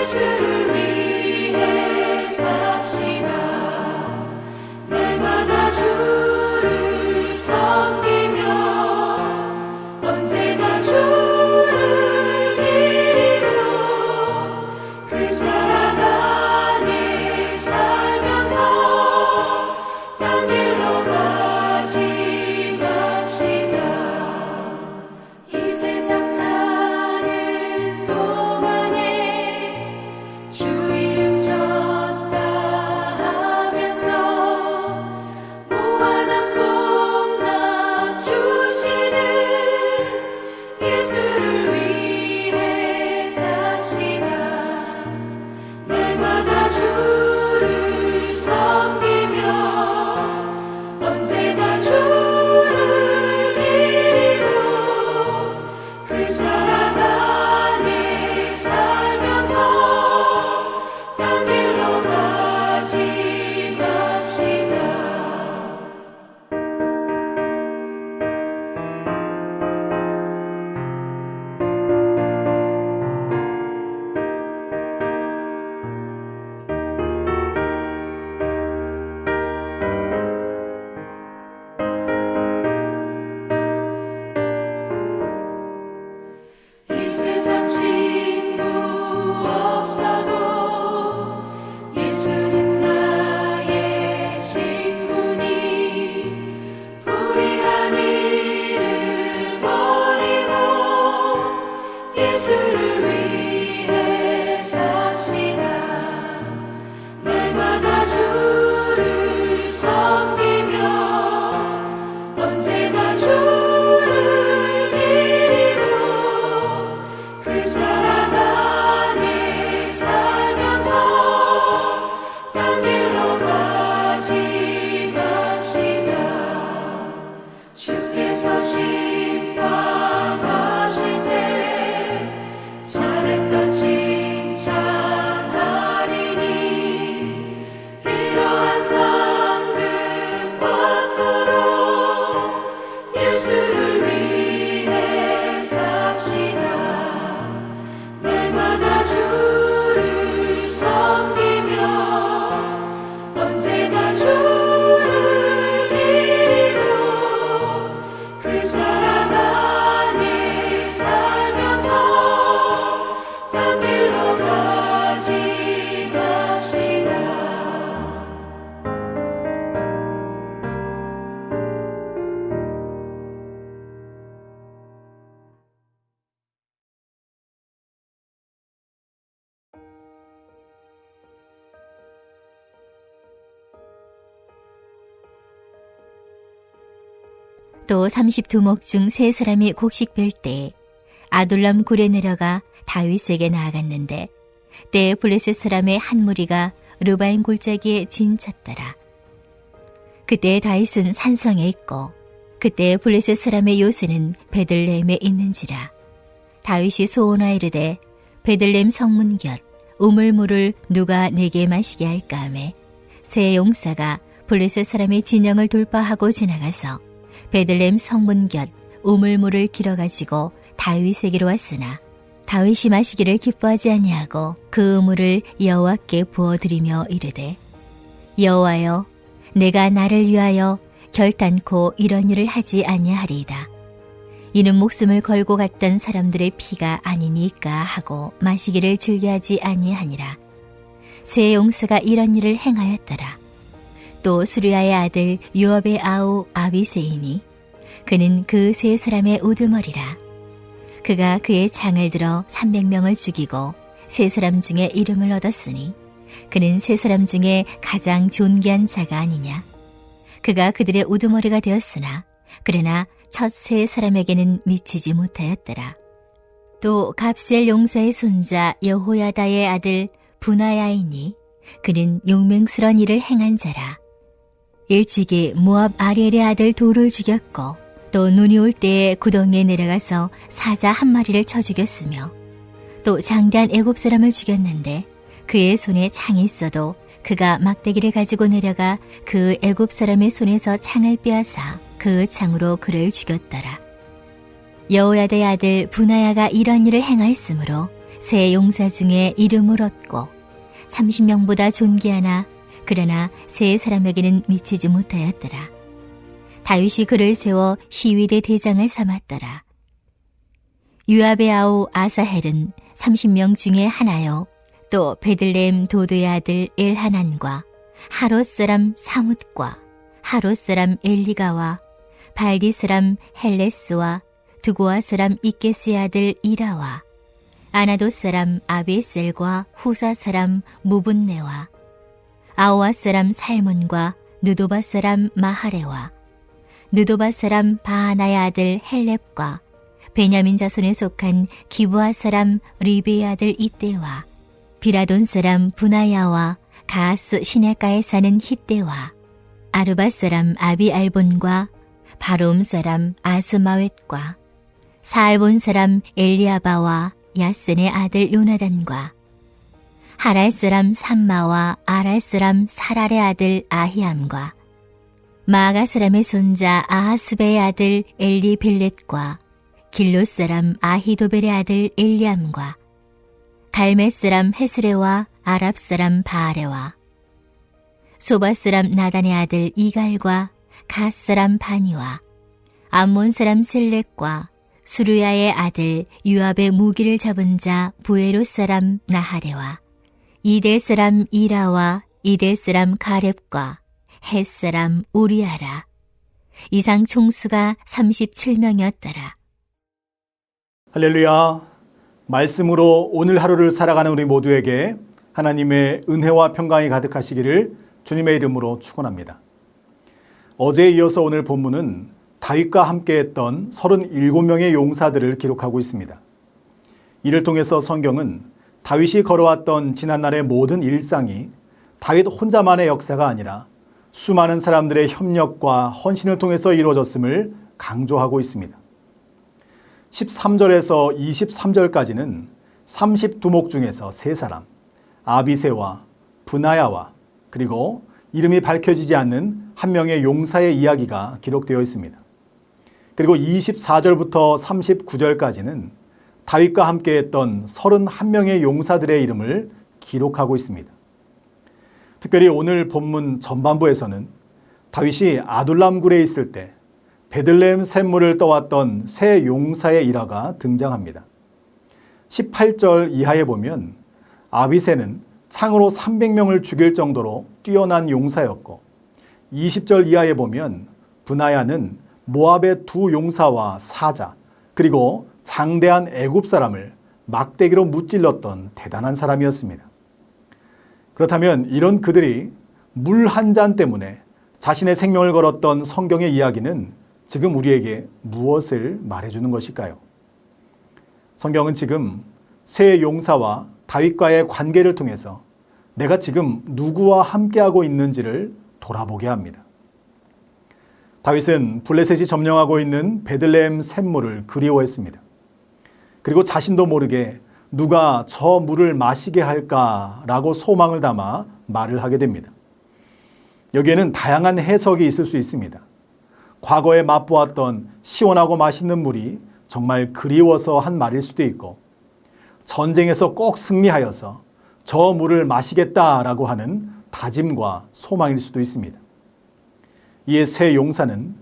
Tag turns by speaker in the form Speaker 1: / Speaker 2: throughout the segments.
Speaker 1: 예수를 위해 삽시다. 날마다 주를 섬기며 언제나 주를 기리며 그 사랑 안에 살면서 딴 길로 가지 맙시다. 이 세상 사는 동안에 주 이름 전파 하면서 무한한 복락 주시는 예수를 위해 삽시다. 날마다 주를 섬기며 언제나 주를 기리며 그 사랑 안에 살면서 딴 길로 가지 맙시다. 이 세상 친구 없어도 예수는 나의 친구니 불의한 일을 버리고 예수를 위해 삽시다. 날마다 주를 섬기며 언제나 주를 기리며 그 사랑 안에 살면서 딴 길로 가지 맙시다. 주께서 심판하실 때 잘했다 칭찬하리니 이러한 상급 받도록 예수를 위해 삽시다. 날마다 주를 섬기며 언제나 주를 기리며 그 사랑 안에 살면서 딴 길로 가지 맙시다.
Speaker 2: 또 32목 중 3사람이 곡식 뺄 때 아둘람 굴에 내려가 다윗에게 나아갔는데 때에 블레셋 사람의 한 무리가 르바임 골짜기에 진쳤더라. 그때 다윗은 산성에 있고 그때 블레셋 사람의 요새는 베들레헴에 있는지라. 다윗이 소원하이르되 베들레헴 성문 곁 우물물을 누가 내게 마시게 할까 하매 새 용사가 블레셋 사람의 진영을 돌파하고 지나가서 베들레헴 성문 곁 우물물을 길어가지고 다윗에게로 왔으나 다윗이 마시기를 기뻐하지 아니하고 그 우물을 여호와께 부어드리며 이르되 여호와여 내가 나를 위하여 결단코 이런 일을 하지 아니하리이다. 이는 목숨을 걸고 갔던 사람들의 피가 아니니까 하고 마시기를 즐겨하지 아니하니라. 새 용사가 이런 일을 행하였더라. 또 수리아의 아들 요압의 아우 아비새이니 그는 그 세 사람의 우두머리라. 그가 그의 창을 들어 300명을 죽이고 세 사람 중에 이름을 얻었으니 그는 세 사람 중에 가장 존귀한 자가 아니냐. 그가 그들의 우두머리가 되었으나 그러나 첫 세 사람에게는 미치지 못하였더라. 또 갑셀 용사의 손자 여호야다의 아들 분하야이니 그는 용맹스러운 일을 행한 자라. 일찍이 모압 아리엘의 아들 돌을 죽였고 또 눈이 올 때에 구덩이에 내려가서 사자 한 마리를 쳐 죽였으며 또 장대한 애굽 사람을 죽였는데 그의 손에 창이 있어도 그가 막대기를 가지고 내려가 그 애굽 사람의 손에서 창을 빼앗아 그 창으로 그를 죽였더라. 여호야다의 아들 분하야가 이런 일을 행하였으므로 세 용사 중에 이름을 얻고 30명보다 존귀하나 그러나 세 사람에게는 미치지 못하였더라. 다윗이 그를 세워 시위대 대장을 삼았더라. 유압의 아우 아사헬은 30명 중에 하나요. 또 베들레헴 도도의 아들 엘하난과 하롯 사람 사뭇과 하롯 사람 엘리가와 발디 사람 헬레스와 두고아 사람 이게스의 아들 이라와 아나도 사람 아비에셀과 후사 사람 무분네와 아오아 사람 살몬과 느도바 사람 마하레와 느도바 사람 바하나의 아들 헬렙과 베냐민 자손에 속한 기브아 사람 리베의 아들 이때와 비라돈 사람 분하야와 가하스 시내가에 사는 히때와 아르바 사람 아비알본과 바롬 사람 아스마웻과 사알본 사람 엘리아바와 야센의 아들 요나단과 하랄 사람 삼마와 아랄 사람 사랄의 아들 아히암과 마아가 사람의 손자 아하스베의 아들 엘리벨렛과 길롯 사람 아히도벨의 아들 엘리암과 갈멜 사람 헤스레와 아랍 사람 바아레와 소바 사람 나단의 아들 이갈과 갓 사람 바니와 암몬 사람 셀렉과 수르야의 아들 유압의 무기를 잡은 자 부에롯 사람 나하레와 이대 사람 이라와 이대 사람 가렙과 헷 사람 우리아라. 이상 총수가 37명이었더라.
Speaker 3: 할렐루야. 말씀으로 오늘 하루를 살아가는 우리 모두에게 하나님의 은혜와 평강이 가득하시기를 주님의 이름으로 축원합니다. 어제에 이어서 오늘 본문은 다윗과 함께했던 37명의 용사들을 기록하고 있습니다. 이를 통해서 성경은 다윗이 걸어왔던 지난날의 모든 일상이 다윗 혼자만의 역사가 아니라 수많은 사람들의 협력과 헌신을 통해서 이루어졌음을 강조하고 있습니다. 13절에서 23절까지는 32목 중에서 3사람, 아비새와 브나야와 그리고 이름이 밝혀지지 않는 한 명의 용사의 이야기가 기록되어 있습니다. 그리고 24절부터 39절까지는 다윗과 함께했던 31명의 용사들의 이름을 기록하고 있습니다. 특별히 오늘 본문 전반부에서는 다윗이 아둘람 굴에 있을 때 베들레헴 샘물을 떠왔던 세 용사의 일화가 등장합니다. 18절 이하에 보면 아비새는 창으로 300명을 죽일 정도로 뛰어난 용사였고 20절 이하에 보면 브나야는 모압의 2 용사와 사자 그리고 장대한 애굽 사람을 막대기로 무찔렀던 대단한 사람이었습니다. 그렇다면 이런 그들이 물 한 잔 때문에 자신의 생명을 걸었던 성경의 이야기는 지금 우리에게 무엇을 말해주는 것일까요? 성경은 지금 세 용사와 다윗과의 관계를 통해서 내가 지금 누구와 함께하고 있는지를 돌아보게 합니다. 다윗은 블레셋이 점령하고 있는 베들레헴 샘물을 그리워했습니다. 그리고 자신도 모르게 누가 저 물을 마시게 할까라고 소망을 담아 말을 하게 됩니다. 여기에는 다양한 해석이 있을 수 있습니다. 과거에 맛보았던 시원하고 맛있는 물이 정말 그리워서 한 말일 수도 있고 전쟁에서 꼭 승리하여서 저 물을 마시겠다라고 하는 다짐과 소망일 수도 있습니다. 이에 세 용사는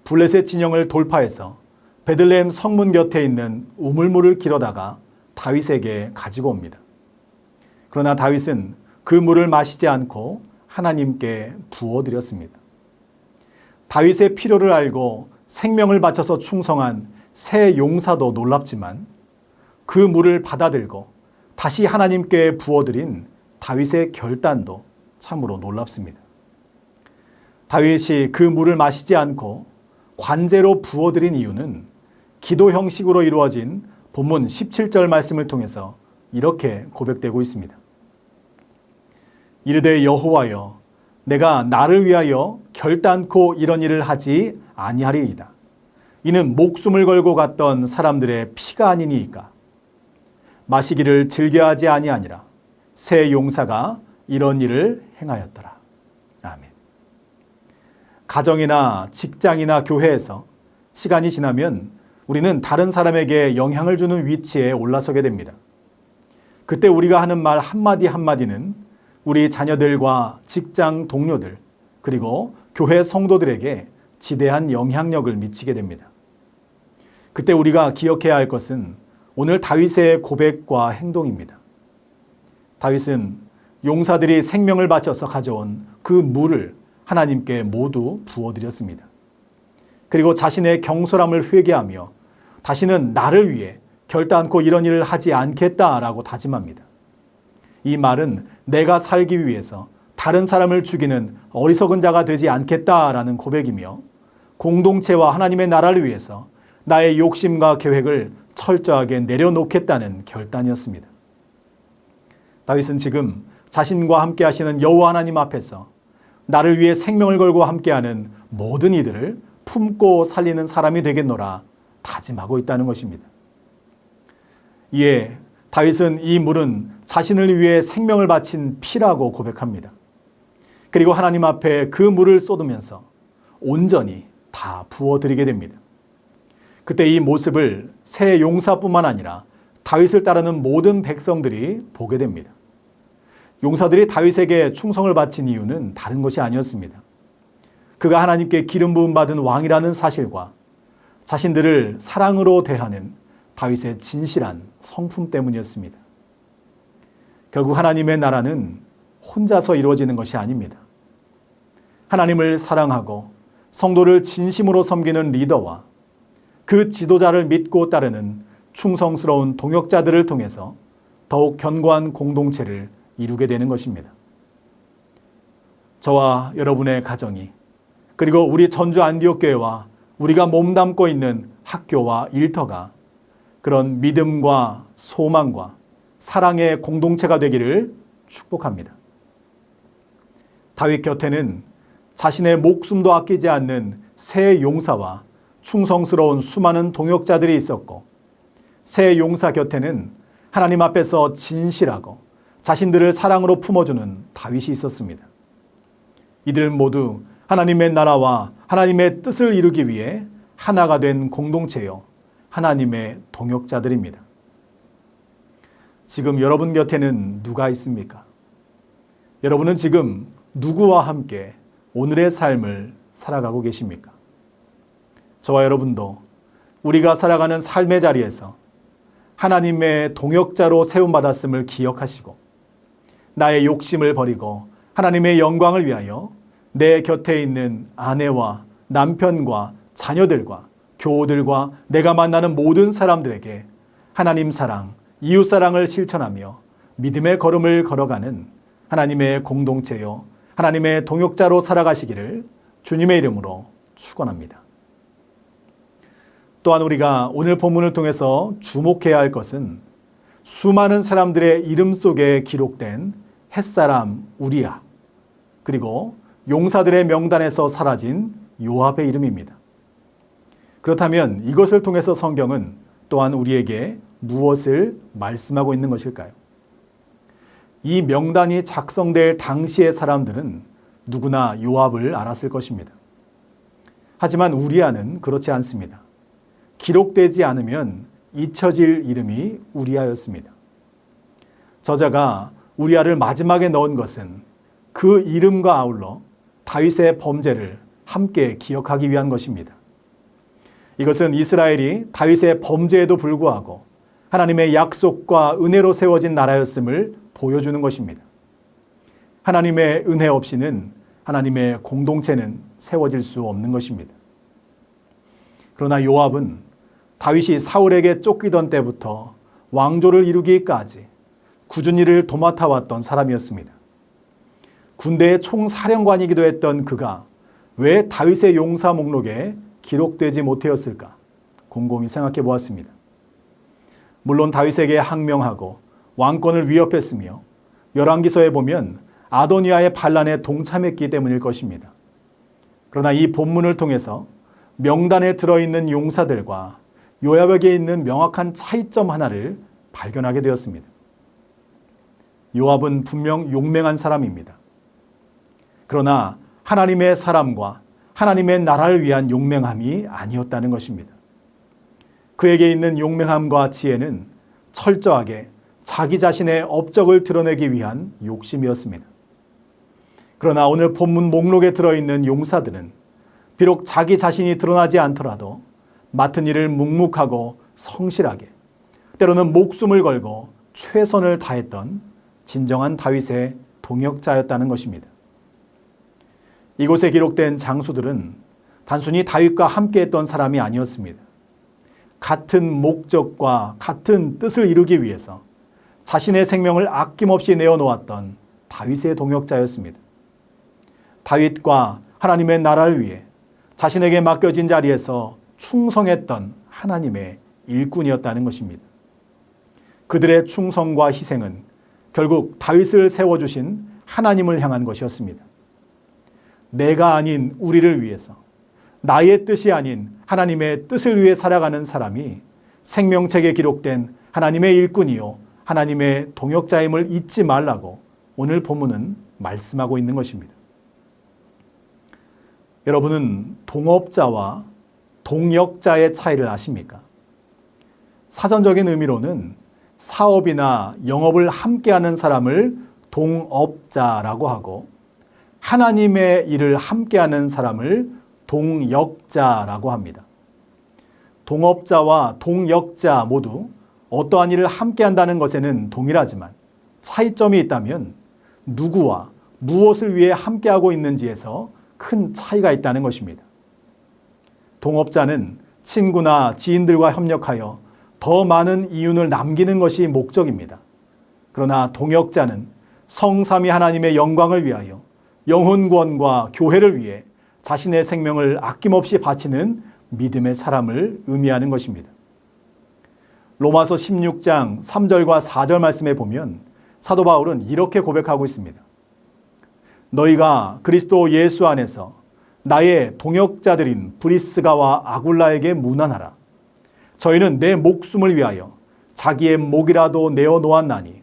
Speaker 3: 블레셋 진영을 돌파해서 베들레헴 성문 곁에 있는 우물물을 길어다가 다윗에게 가지고 옵니다. 그러나 다윗은 그 물을 마시지 않고 하나님께 부어드렸습니다. 다윗의 필요를 알고 생명을 바쳐서 충성한 세 용사도 놀랍지만 그 물을 받아들고 다시 하나님께 부어드린 다윗의 결단도 참으로 놀랍습니다. 다윗이 그 물을 마시지 않고 관제로 부어드린 이유는 기도 형식으로 이루어진 본문 17절 말씀을 통해서 이렇게 고백되고 있습니다. 이르되 여호와여 내가 나를 위하여 결단코 이런 일을 하지 아니하리이다. 이는 목숨을 걸고 갔던 사람들의 피가 아니니이까. 마시기를 즐겨하지 아니하니라. 새 용사가 이런 일을 행하였더라. 아멘. 가정이나 직장이나 교회에서 시간이 지나면 우리는 다른 사람에게 영향을 주는 위치에 올라서게 됩니다. 그때 우리가 하는 말 한마디 한마디는 우리 자녀들과 직장 동료들 그리고 교회 성도들에게 지대한 영향력을 미치게 됩니다. 그때 우리가 기억해야 할 것은 오늘 다윗의 고백과 행동입니다. 다윗은 용사들이 생명을 바쳐서 가져온 그 물을 하나님께 모두 부어드렸습니다. 그리고 자신의 경솔함을 회개하며 다시는 나를 위해 결단코 이런 일을 하지 않겠다라고 다짐합니다. 이 말은 내가 살기 위해서 다른 사람을 죽이는 어리석은 자가 되지 않겠다라는 고백이며 공동체와 하나님의 나라를 위해서 나의 욕심과 계획을 철저하게 내려놓겠다는 결단이었습니다. 다윗은 지금 자신과 함께 하시는 여호와 하나님 앞에서 나를 위해 생명을 걸고 함께하는 모든 이들을 품고 살리는 사람이 되겠노라 다짐하고 있다는 것입니다. 이에 다윗은 이 물은 자신을 위해 생명을 바친 피라고 고백합니다. 그리고 하나님 앞에 그 물을 쏟으면서 온전히 다 부어드리게 됩니다. 그때 이 모습을 새 용사뿐만 아니라 다윗을 따르는 모든 백성들이 보게 됩니다. 용사들이 다윗에게 충성을 바친 이유는 다른 것이 아니었습니다. 그가 하나님께 기름 부음 받은 왕이라는 사실과 자신들을 사랑으로 대하는 다윗의 진실한 성품 때문이었습니다. 결국 하나님의 나라는 혼자서 이루어지는 것이 아닙니다. 하나님을 사랑하고 성도를 진심으로 섬기는 리더와 그 지도자를 믿고 따르는 충성스러운 동역자들을 통해서 더욱 견고한 공동체를 이루게 되는 것입니다. 저와 여러분의 가정이 그리고 우리 전주 안디옥교회와 우리가 몸담고 있는 학교와 일터가 그런 믿음과 소망과 사랑의 공동체가 되기를 축복합니다. 다윗 곁에는 자신의 목숨도 아끼지 않는 새 용사와 충성스러운 수많은 동역자들이 있었고 새 용사 곁에는 하나님 앞에서 진실하고 자신들을 사랑으로 품어주는 다윗이 있었습니다. 이들은 모두 하나님의 나라와 하나님의 뜻을 이루기 위해 하나가 된 공동체요 하나님의 동역자들입니다. 지금 여러분 곁에는 누가 있습니까? 여러분은 지금 누구와 함께 오늘의 삶을 살아가고 계십니까? 저와 여러분도 우리가 살아가는 삶의 자리에서 하나님의 동역자로 세움받았음을 기억하시고 나의 욕심을 버리고 하나님의 영광을 위하여 내 곁에 있는 아내와 남편과 자녀들과 교우들과 내가 만나는 모든 사람들에게 하나님 사랑, 이웃 사랑을 실천하며 믿음의 걸음을 걸어가는 하나님의 공동체요 하나님의 동역자로 살아가시기를 주님의 이름으로 축원합니다. 또한 우리가 오늘 본문을 통해서 주목해야 할 것은 수많은 사람들의 이름 속에 기록된 햇사람 우리야 그리고 용사들의 명단에서 사라진 요압의 이름입니다. 그렇다면 이것을 통해서 성경은 또한 우리에게 무엇을 말씀하고 있는 것일까요? 이 명단이 작성될 당시의 사람들은 누구나 요압을 알았을 것입니다. 하지만 우리아는 그렇지 않습니다. 기록되지 않으면 잊혀질 이름이 우리아였습니다. 저자가 우리아를 마지막에 넣은 것은 그 이름과 아울러 다윗의 범죄를 함께 기억하기 위한 것입니다. 이것은 이스라엘이 다윗의 범죄에도 불구하고 하나님의 약속과 은혜로 세워진 나라였음을 보여주는 것입니다. 하나님의 은혜 없이는 하나님의 공동체는 세워질 수 없는 것입니다. 그러나 요압은 다윗이 사울에게 쫓기던 때부터 왕조를 이루기까지 꾸준히 일을 도맡아왔던 사람이었습니다. 군대의 총사령관이기도 했던 그가 왜 다윗의 용사 목록에 기록되지 못하였을까 곰곰이 생각해 보았습니다. 물론 다윗에게 항명하고 왕권을 위협했으며 열왕기서에 보면 아도니아의 반란에 동참했기 때문일 것입니다. 그러나 이 본문을 통해서 명단에 들어있는 용사들과 요압에게 있는 명확한 차이점 하나를 발견하게 되었습니다. 요압은 분명 용맹한 사람입니다. 그러나 하나님의 사람과 하나님의 나라를 위한 용맹함이 아니었다는 것입니다. 그에게 있는 용맹함과 지혜는 철저하게 자기 자신의 업적을 드러내기 위한 욕심이었습니다. 그러나 오늘 본문 목록에 들어있는 용사들은 비록 자기 자신이 드러나지 않더라도 맡은 일을 묵묵하고 성실하게, 때로는 목숨을 걸고 최선을 다했던 진정한 다윗의 동역자였다는 것입니다. 이곳에 기록된 장수들은 단순히 다윗과 함께했던 사람이 아니었습니다. 같은 목적과 같은 뜻을 이루기 위해서 자신의 생명을 아낌없이 내어놓았던 다윗의 동역자였습니다. 다윗과 하나님의 나라를 위해 자신에게 맡겨진 자리에서 충성했던 하나님의 일꾼이었다는 것입니다. 그들의 충성과 희생은 결국 다윗을 세워주신 하나님을 향한 것이었습니다. 내가 아닌 우리를 위해서, 나의 뜻이 아닌 하나님의 뜻을 위해 살아가는 사람이 생명책에 기록된 하나님의 일꾼이요 하나님의 동역자임을 잊지 말라고 오늘 본문은 말씀하고 있는 것입니다. 여러분은 동업자와 동역자의 차이를 아십니까? 사전적인 의미로는 사업이나 영업을 함께하는 사람을 동업자라고 하고 하나님의 일을 함께하는 사람을 동역자라고 합니다. 동업자와 동역자 모두 어떠한 일을 함께한다는 것에는 동일하지만 차이점이 있다면 누구와 무엇을 위해 함께하고 있는지에서 큰 차이가 있다는 것입니다. 동업자는 친구나 지인들과 협력하여 더 많은 이윤을 남기는 것이 목적입니다. 그러나 동역자는 성삼위 하나님의 영광을 위하여 영혼 구원과 교회를 위해 자신의 생명을 아낌없이 바치는 믿음의 사람을 의미하는 것입니다. 로마서 16장 3절과 4절 말씀에 보면 사도 바울은 이렇게 고백하고 있습니다. 너희가 그리스도 예수 안에서 나의 동역자들인 브리스가와 아굴라에게 문안하라. 저희는 내 목숨을 위하여 자기의 목이라도 내어 놓았나니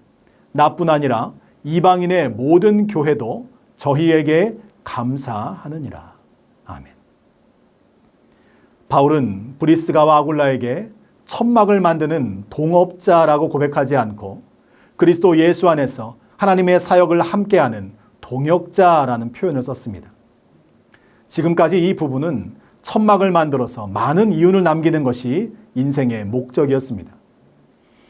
Speaker 3: 나뿐 아니라 이방인의 모든 교회도 저희에게 감사하느니라. 아멘. 바울은 브리스가와 아굴라에게 천막을 만드는 동업자라고 고백하지 않고 그리스도 예수 안에서 하나님의 사역을 함께하는 동역자라는 표현을 썼습니다. 지금까지 이 부부는 천막을 만들어서 많은 이윤을 남기는 것이 인생의 목적이었습니다.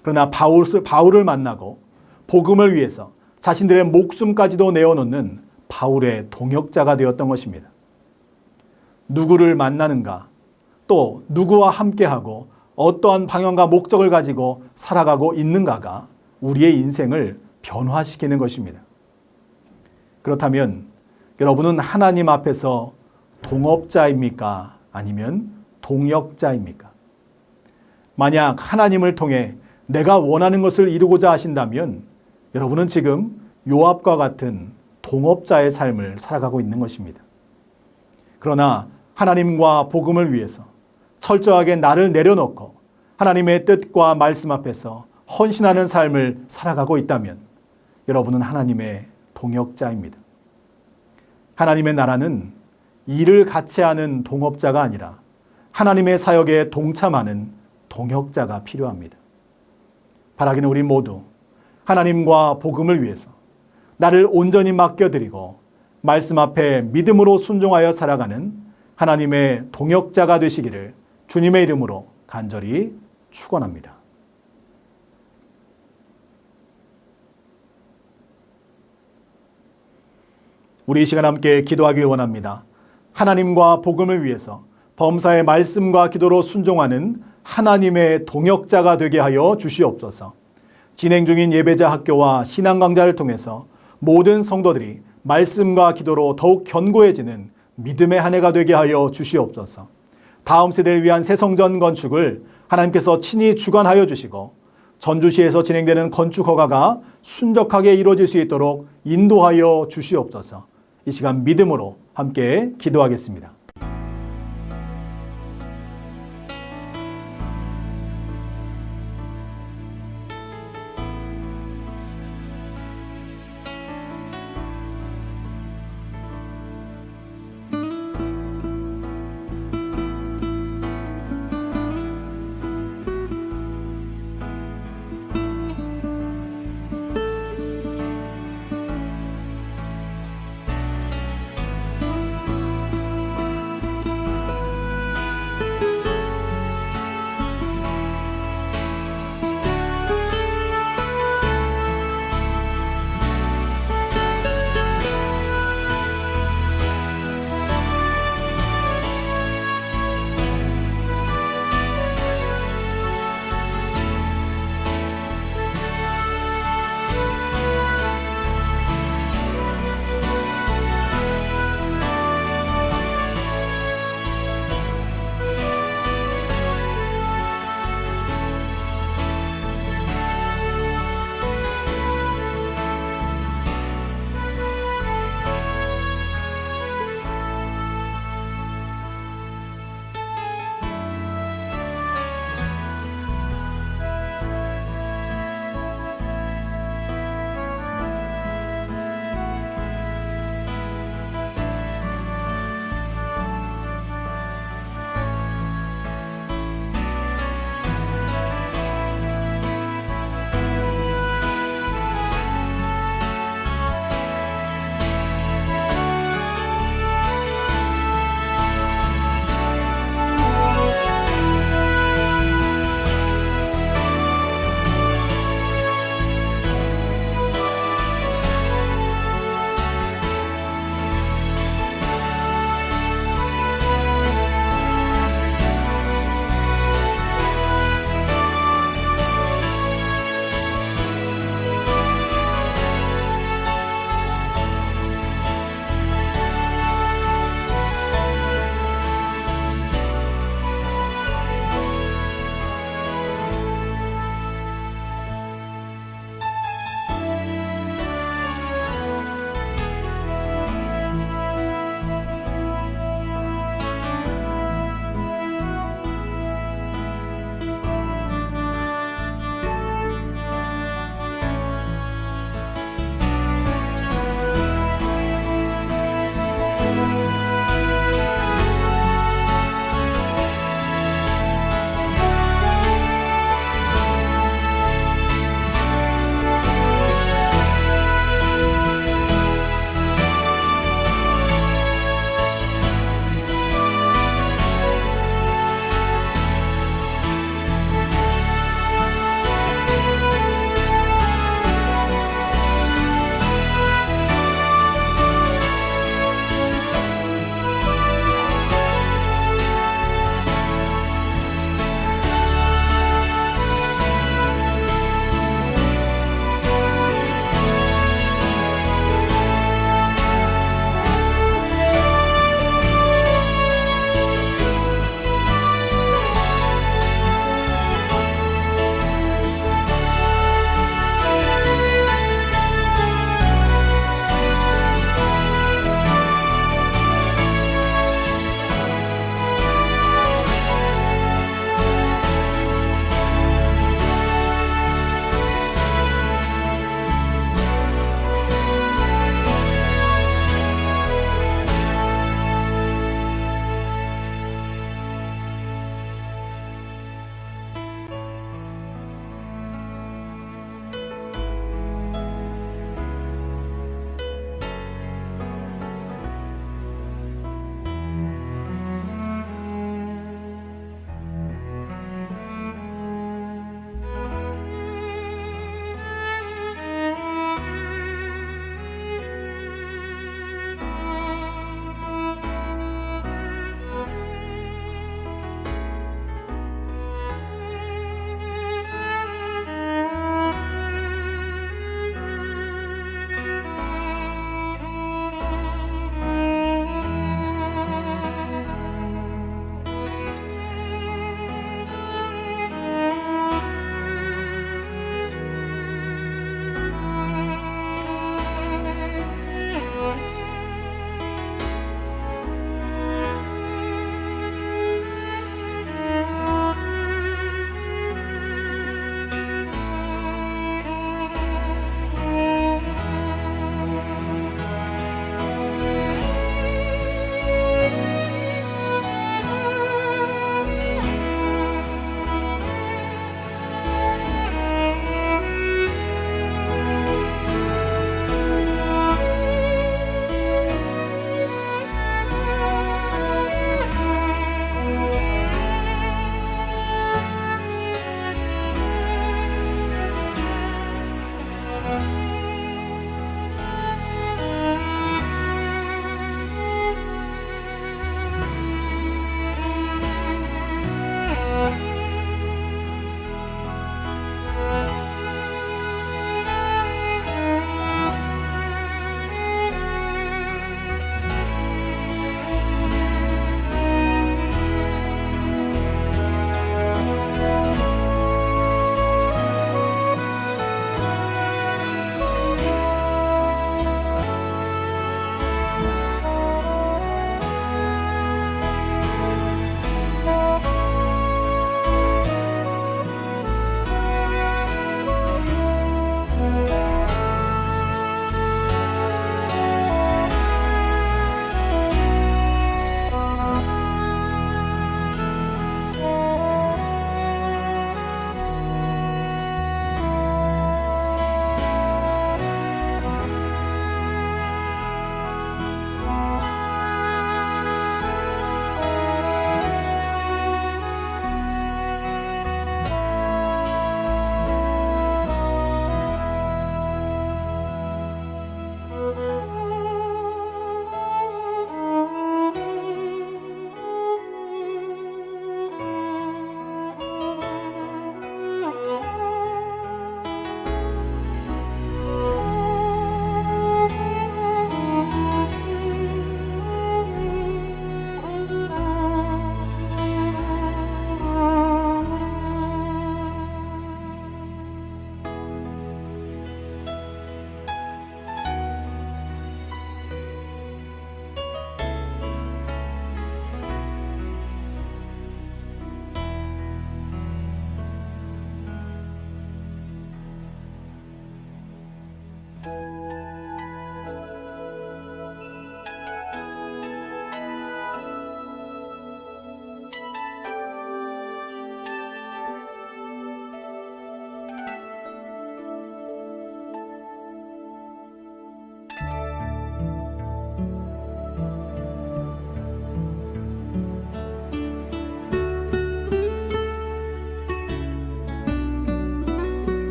Speaker 3: 그러나 바울을 만나고 복음을 위해서 자신들의 목숨까지도 내어놓는 바울의 동역자가 되었던 것입니다. 누구를 만나는가, 또 누구와 함께하고 어떠한 방향과 목적을 가지고 살아가고 있는가가 우리의 인생을 변화시키는 것입니다. 그렇다면 여러분은 하나님 앞에서 동업자입니까? 아니면 동역자입니까? 만약 하나님을 통해 내가 원하는 것을 이루고자 하신다면 여러분은 지금 요압과 같은 동업자의 삶을 살아가고 있는 것입니다. 그러나 하나님과 복음을 위해서 철저하게 나를 내려놓고 하나님의 뜻과 말씀 앞에서 헌신하는 삶을 살아가고 있다면 여러분은 하나님의 동역자입니다. 하나님의 나라는 일을 같이 하는 동업자가 아니라 하나님의 사역에 동참하는 동역자가 필요합니다. 바라기는 우리 모두 하나님과 복음을 위해서 나를 온전히 맡겨드리고 말씀 앞에 믿음으로 순종하여 살아가는 하나님의 동역자가 되시기를 주님의 이름으로 간절히 축원합니다. 우리 이 시간 함께 기도하길 원합니다. 하나님과 복음을 위해서 범사의 말씀과 기도로 순종하는 하나님의 동역자가 되게 하여 주시옵소서. 진행 중인 예배자 학교와 신앙 강좌를 통해서 모든 성도들이 말씀과 기도로 더욱 견고해지는 믿음의 한 해가 되게 하여 주시옵소서. 다음 세대를 위한 새 성전 건축을 하나님께서 친히 주관하여 주시고 전주시에서 진행되는 건축 허가가 순적하게 이루어질 수 있도록 인도하여 주시옵소서. 이 시간 믿음으로 함께 기도하겠습니다.